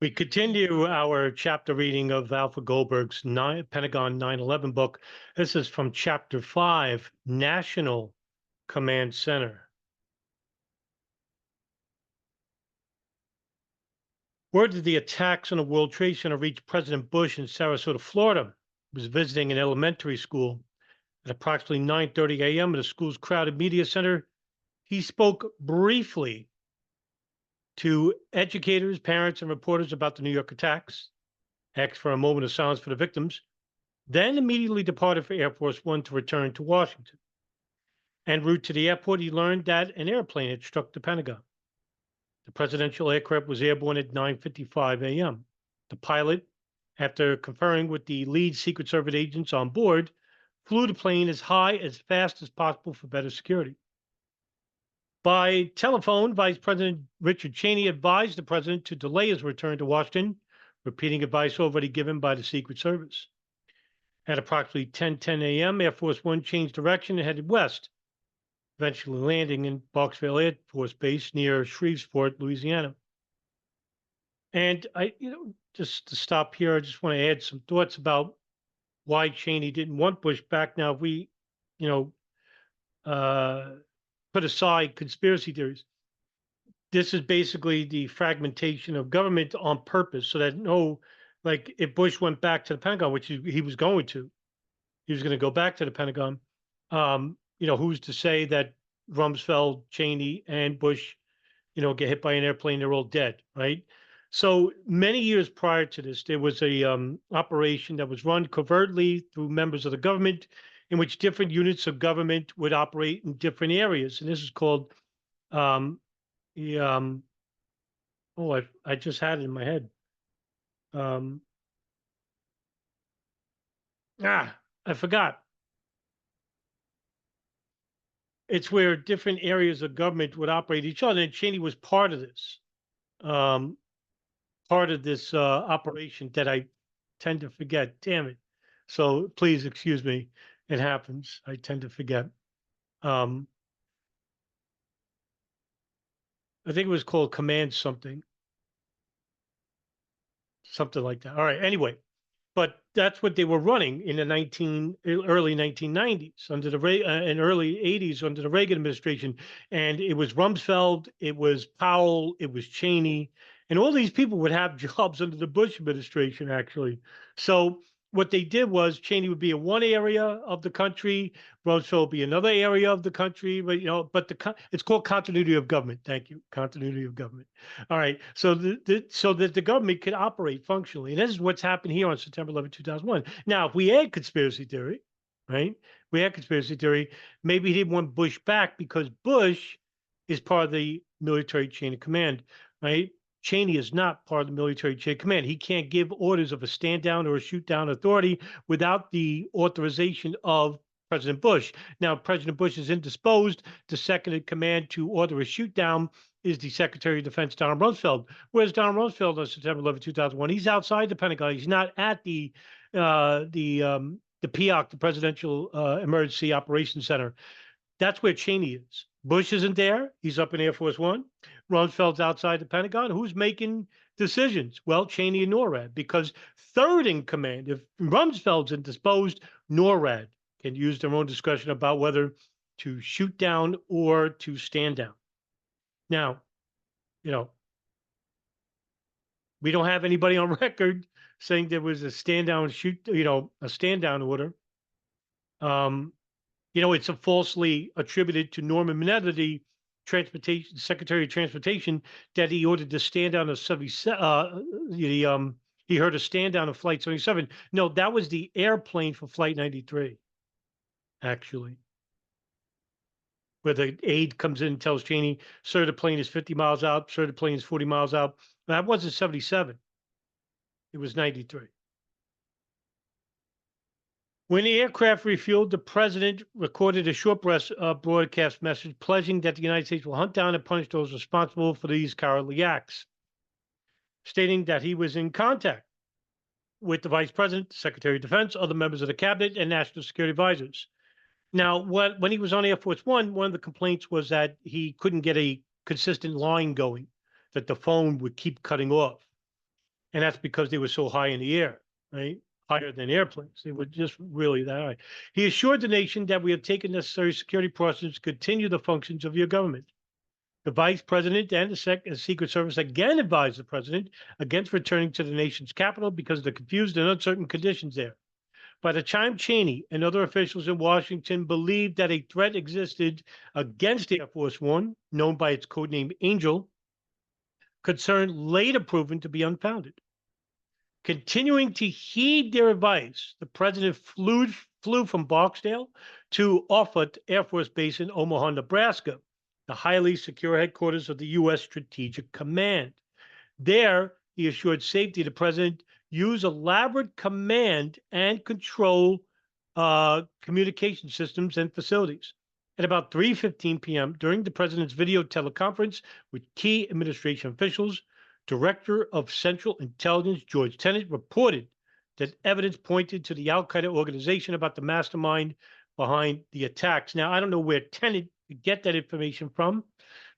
We continue our chapter reading of Alfred Goldberg's Pentagon 9/11 book. This is from chapter 5, National Command Center. Word of the attacks on the World Trade Center reached President Bush in Sarasota, Florida. He was visiting an elementary school. At approximately 9:30 a.m. in the school's crowded media center, he spoke briefly to educators, parents, and reporters about the New York attacks, asked for a moment of silence for the victims, then immediately departed for Air Force One to return to Washington. En route to the airport, he learned that an airplane had struck the Pentagon. The presidential aircraft was airborne at 9:55 a.m. The pilot, after conferring with the lead Secret Service agents on board, flew the plane as high as fast as possible for better security. By telephone, Vice President Richard Cheney advised the president to delay his return to Washington, repeating advice already given by the Secret Service. At approximately 10:10 a.m., Air Force One changed direction and headed west, eventually landing in Barksville Air Force Base near Shreveport, Louisiana. And just to stop here, I just want to add some thoughts about why Cheney didn't want Bush back. Now, if we, put aside conspiracy theories, this is basically the fragmentation of government on purpose, so that if Bush went back to the Pentagon, which he was going to, he was going to go back to the Pentagon. Who's to say that Rumsfeld, Cheney, and Bush, get hit by an airplane, they're all dead, right? So many years prior to this, there was a operation that was run covertly through members of the government, in which different units of government would operate in different areas, and this is called I just had it in my head. I forgot. It's where different areas of government would operate each other, and Cheney was part of this. Operation that I tend to forget. Damn it. So please excuse me. It happens. I tend to forget. I think it was called Command something like that. All right. Anyway, but that's what they were running in the early 1990s under the and early 80s under the Reagan administration. And it was Rumsfeld, it was Powell, it was Cheney, and all these people would have jobs under the Bush administration, actually. So what they did was Cheney would be in one area of the country, Rumsfeld would be another area of the country, but it's called continuity of government. Thank you, continuity of government. All right, so so that the government could operate functionally, and this is what's happened here on September 11, 2001. Now, if we add conspiracy theory, right? Maybe he didn't want Bush back because Bush is part of the military chain of command, right? Cheney is not part of the military chain of command. He can't give orders of a stand down or a shoot down authority without the authorization of President Bush. Now, President Bush is indisposed. The second in command to order a shoot down is the Secretary of Defense, Donald Rumsfeld. Whereas Donald Rumsfeld on September 11, 2001, he's outside the Pentagon. He's not at the POC, the Presidential Emergency Operations Center. That's where Cheney is. Bush isn't there. He's up in Air Force One. Rumsfeld's outside the Pentagon. Who's making decisions? Well, Cheney and NORAD, because third in command, if Rumsfeld's indisposed, NORAD can use their own discretion about whether to shoot down or to stand down. Now, we don't have anybody on record saying there was a stand down a stand down order. It's a falsely attributed to Norman Mineta, the Secretary of Transportation, that he ordered to stand down of 77. He heard a stand down of Flight 77. No, that was the airplane for Flight 93, actually, where the aide comes in and tells Cheney, "Sir, the plane is 50 miles out. Sir, the plane is 40 miles out." That wasn't 77. It was 93. When the aircraft refueled, the president recorded a short broadcast message pledging that the United States will hunt down and punish those responsible for these cowardly acts, stating that he was in contact with the Vice President, Secretary of Defense, other members of the cabinet, and national security advisors. Now, when he was on Air Force One, one of the complaints was that he couldn't get a consistent line going, that the phone would keep cutting off. And that's because they were so high in the air, right? Higher than airplanes. They were just really that high. He assured the nation that we have taken necessary security precautions to continue the functions of your government. The vice president and the Secret Service again advised the president against returning to the nation's capital because of the confused and uncertain conditions there. By the time Cheney and other officials in Washington believed that a threat existed against Air Force One, known by its codename Angel, concern later proven to be unfounded. Continuing to heed their advice, the president flew from Barksdale to Offutt Air Force Base in Omaha, Nebraska, the highly secure headquarters of the U.S. Strategic Command. There, he assured safety. The president used elaborate command and control communication systems and facilities. At about 3:15 p.m., during the president's video teleconference with key administration officials, Director of Central Intelligence George Tenet reported that evidence pointed to the Al Qaeda organization about the mastermind behind the attacks. Now, I don't know where Tenet could get that information from,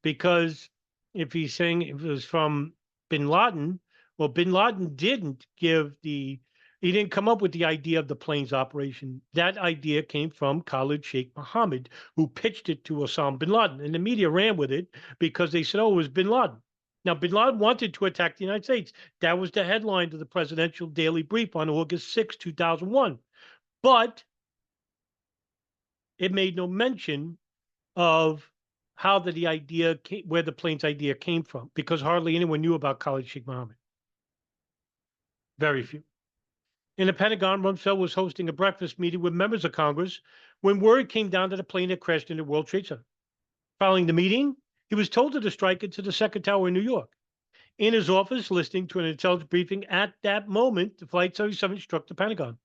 because if he's saying it was from bin Laden, well, bin Laden he didn't come up with the idea of the planes operation. That idea came from Khalid Sheikh Mohammed, who pitched it to Osama bin Laden, and the media ran with it because they said, oh, it was bin Laden. Now, bin Laden wanted to attack the United States. That was the headline to the presidential daily brief on August 6, 2001. But it made no mention of how the idea came, where the plane's idea came from, because hardly anyone knew about Khalid Sheikh Mohammed. Very few. In the Pentagon, Rumsfeld was hosting a breakfast meeting with members of Congress when word came down that a plane had crashed into the World Trade Center. Following the meeting, he was told to strike into the second tower in New York. In his office, listening to an intelligence briefing at that moment, the Flight 77 struck the Pentagon.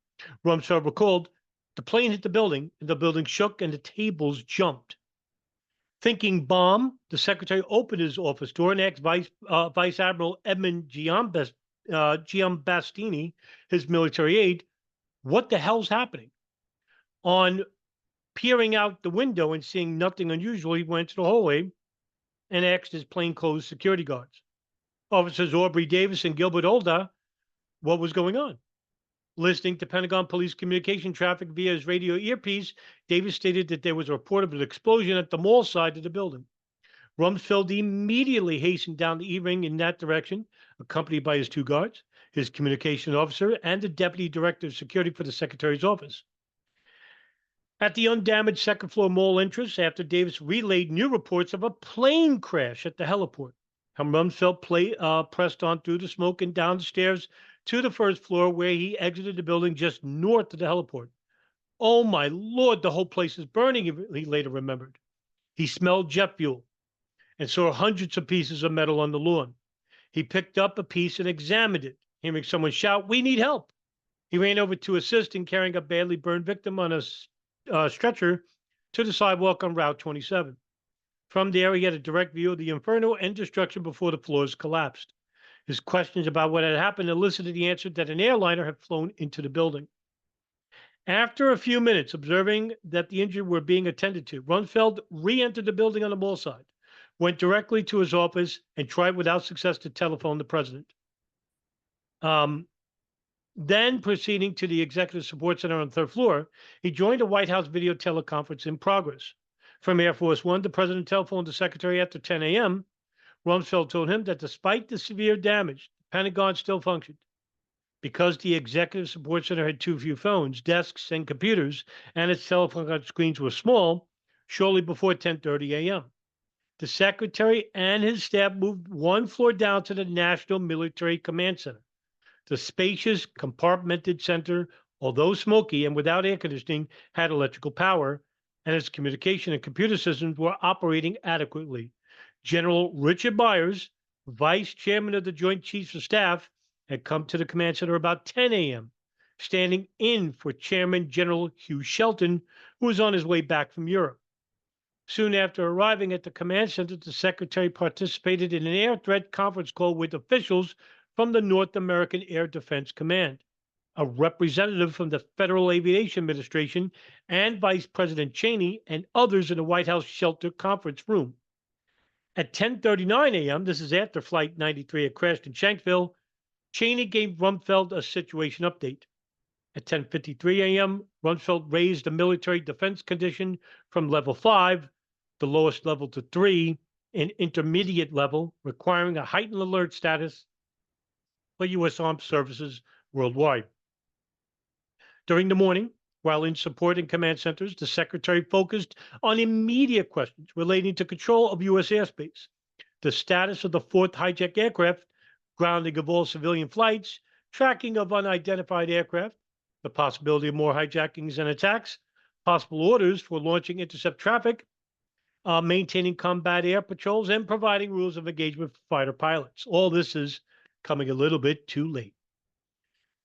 Rumsfeld recalled, the plane hit the building, and the building shook, and the tables jumped. Thinking bomb, the secretary opened his office door and asked Vice Admiral Edmund Giambastini, his military aide, what the hell's happening? On peering out the window and seeing nothing unusual, he went to the hallway and asked his plainclothes security guards, Officers Aubrey Davis and Gilbert Olda, what was going on. Listening to Pentagon police communication traffic via his radio earpiece, Davis stated that there was a report of an explosion at the mall side of the building. Rumsfeld immediately hastened down the E-ring in that direction, accompanied by his two guards, his communication officer, and the deputy director of security for the secretary's office. At the undamaged second floor mall entrance, after Davis relayed new reports of a plane crash at the heliport, Rumsfeld pressed on through the smoke and down the stairs to the first floor, where he exited the building just north of the heliport. Oh my Lord, the whole place is burning, he later remembered. He smelled jet fuel and saw hundreds of pieces of metal on the lawn. He picked up a piece and examined it, hearing someone shout, "We need help." He ran over to assist in carrying a badly burned victim on a stretcher to the sidewalk on Route 27. From there, he had a direct view of the inferno and destruction before the floors collapsed. His questions about what had happened elicited the answer that an airliner had flown into the building. After a few minutes observing that the injured were being attended to, Rumsfeld re-entered the building on the mall side, went directly to his office, and tried without success to telephone the president. Then, proceeding to the Executive Support Center on the third floor, he joined a White House video teleconference in progress. From Air Force One, the president telephoned the secretary after 10 a.m. Rumsfeld told him that despite the severe damage, the Pentagon still functioned. Because the Executive Support Center had too few phones, desks, and computers, and its telephone screens were small, shortly before 10:30 a.m. The secretary and his staff moved one floor down to the National Military Command Center. The spacious, compartmented center, although smoky and without air conditioning, had electrical power, and its communication and computer systems were operating adequately. General Richard Myers, vice chairman of the Joint Chiefs of Staff, had come to the command center about 10 a.m., standing in for Chairman General Hugh Shelton, who was on his way back from Europe. Soon after arriving at the command center, the secretary participated in an air threat conference call with officials from the North American Air Defense Command, a representative from the Federal Aviation Administration, and Vice President Cheney and others in the White House shelter conference room. At 10:39 a.m., this is after Flight 93 had crashed in Shanksville, Cheney gave Rumsfeld a situation update. At 10:53 a.m., Rumsfeld raised the military defense condition from level 5, the lowest level, to 3, an intermediate level, requiring a heightened alert status for U.S. armed services worldwide. During the morning, while in support and command centers, the secretary focused on immediate questions relating to control of U.S. airspace, the status of the fourth hijacked aircraft, grounding of all civilian flights, tracking of unidentified aircraft, the possibility of more hijackings and attacks, possible orders for launching intercept traffic, maintaining combat air patrols, and providing rules of engagement for fighter pilots. All this is coming a little bit too late.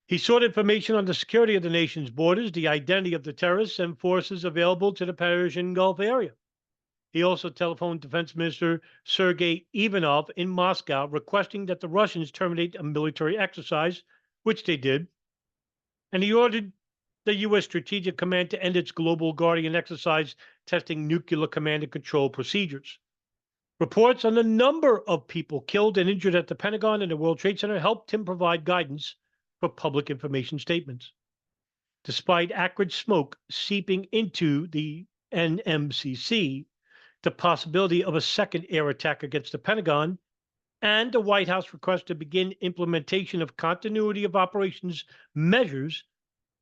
He sought information on the security of the nation's borders, the identity of the terrorists and forces available to the Persian Gulf area. He also telephoned Defense Minister Sergei Ivanov in Moscow, requesting that the Russians terminate a military exercise, which they did. And he ordered the U.S. Strategic Command to end its Global Guardian exercise, testing nuclear command and control procedures. Reports on the number of people killed and injured at the Pentagon and the World Trade Center helped him provide guidance for public information statements. Despite acrid smoke seeping into the NMCC, the possibility of a second air attack against the Pentagon, and the White House request to begin implementation of continuity of operations measures,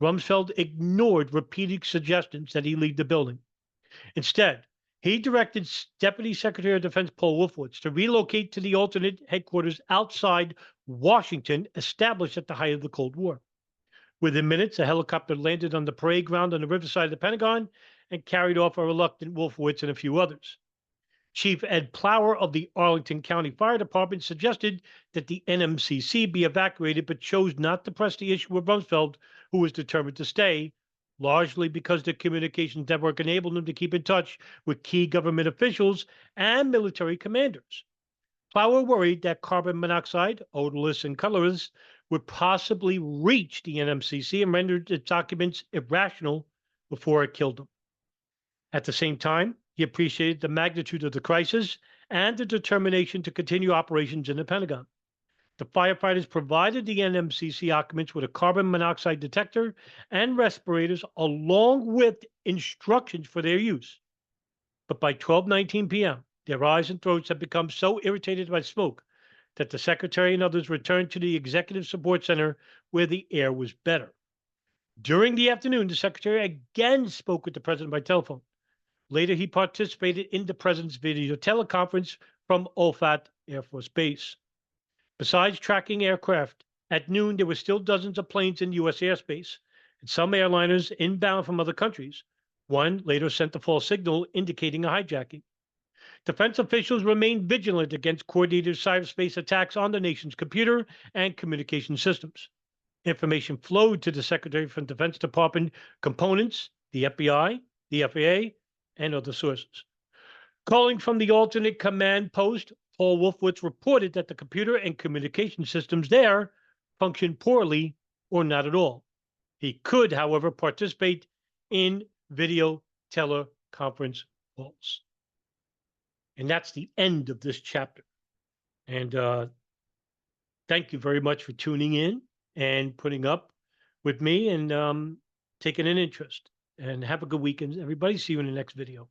Rumsfeld ignored repeated suggestions that he leave the building. Instead, he directed Deputy Secretary of Defense Paul Wolfowitz to relocate to the alternate headquarters outside Washington, established at the height of the Cold War. Within minutes, a helicopter landed on the parade ground on the riverside of the Pentagon and carried off a reluctant Wolfowitz and a few others. Chief Ed Plower of the Arlington County Fire Department suggested that the NMCC be evacuated, but chose not to press the issue with Rumsfeld, who was determined to stay, largely because the communications network enabled him to keep in touch with key government officials and military commanders. Plower worried that carbon monoxide, odorless and colorless, would possibly reach the NMCC and render its documents irrational before it killed them. At the same time, he appreciated the magnitude of the crisis and the determination to continue operations in the Pentagon. The firefighters provided the NMCC occupants with a carbon monoxide detector and respirators, along with instructions for their use. But by 12:19 p.m., their eyes and throats had become so irritated by smoke that the secretary and others returned to the executive support center where the air was better. During the afternoon, the secretary again spoke with the president by telephone. Later, he participated in the president's video teleconference from Olfat Air Force Base. Besides tracking aircraft, at noon there were still dozens of planes in U.S. airspace, and some airliners inbound from other countries. One later sent a false signal indicating a hijacking. Defense officials remained vigilant against coordinated cyberspace attacks on the nation's computer and communication systems. Information flowed to the Secretary from Defense Department components, the FBI, the FAA, and other sources. Calling from the alternate command post, Paul Wolfowitz reported that the computer and communication systems there functioned poorly or not at all. He could, however, participate in video teleconference calls. And that's the end of this chapter. And thank you very much for tuning in and putting up with me and taking an interest. And have a good weekend, everybody. See you in the next video.